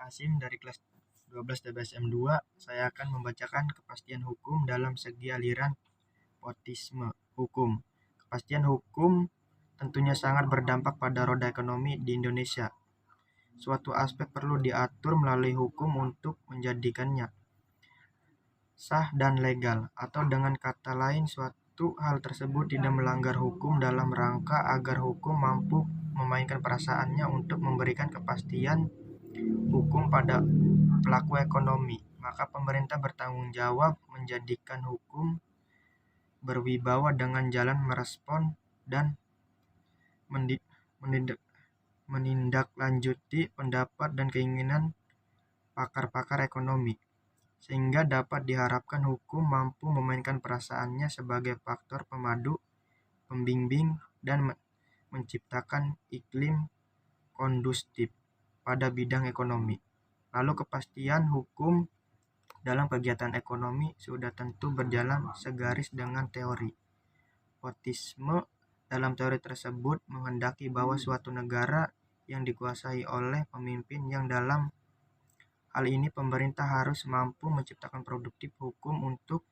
Hasim dari kelas 12 TBSM 2. Saya akan membacakan kepastian hukum dalam segi aliran potisme hukum. Kepastian hukum tentunya sangat berdampak pada roda ekonomi di Indonesia. Suatu aspek perlu diatur melalui hukum untuk menjadikannya sah dan legal, atau dengan kata lain suatu hal tersebut tidak melanggar hukum dalam rangka agar hukum mampu memainkan perasaannya untuk memberikan kepastian hukum pada pelaku ekonomi. Maka pemerintah bertanggung jawab menjadikan hukum berwibawa dengan jalan merespon dan menindaklanjuti pendapat dan keinginan pakar-pakar ekonomi, sehingga dapat diharapkan hukum mampu memainkan perasaannya sebagai faktor pemadu, pembimbing, dan menciptakan iklim kondusif pada bidang ekonomi. Lalu kepastian hukum dalam kegiatan ekonomi sudah tentu berjalan segaris dengan teori potisme. Dalam teori tersebut menghendaki bahwa suatu negara yang dikuasai oleh pemimpin yang dalam hal ini pemerintah harus mampu menciptakan produktif hukum untuk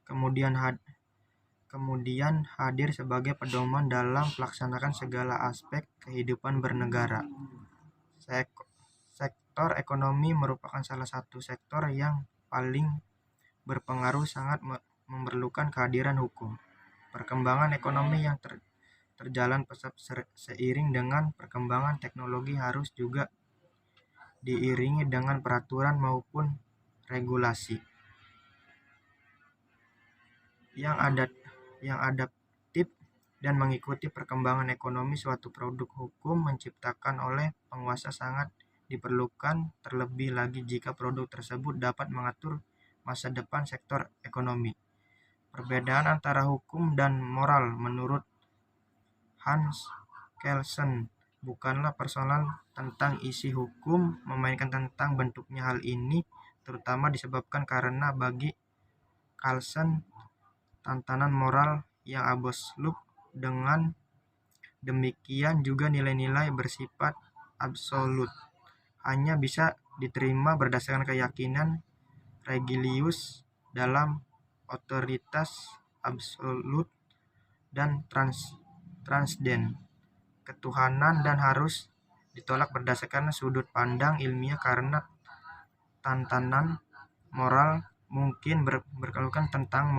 kemudian hadir sebagai pedoman dalam melaksanakan segala aspek kehidupan bernegara. Sektor ekonomi merupakan salah satu sektor yang paling berpengaruh, sangat memerlukan kehadiran hukum. Perkembangan ekonomi yang terjalan pesat seiring dengan perkembangan teknologi harus juga diiringi dengan peraturan maupun regulasi yang adaptif dan mengikuti perkembangan ekonomi. Suatu produk hukum menciptakan oleh penguasa sangat diperlukan, terlebih lagi jika produk tersebut dapat mengatur masa depan sektor ekonomi. Perbedaan antara hukum dan moral menurut Hans Kelsen bukanlah persoalan tentang isi hukum, melainkan tentang bentuknya. Hal ini terutama disebabkan karena bagi Kelsen tatanan moral yang absolut, dengan demikian juga nilai-nilai bersifat absolut hanya bisa diterima berdasarkan keyakinan religius dalam otoritas absolut dan transden ketuhanan, dan harus ditolak berdasarkan sudut pandang ilmiah karena tatanan moral mungkin berkeluhkan tentang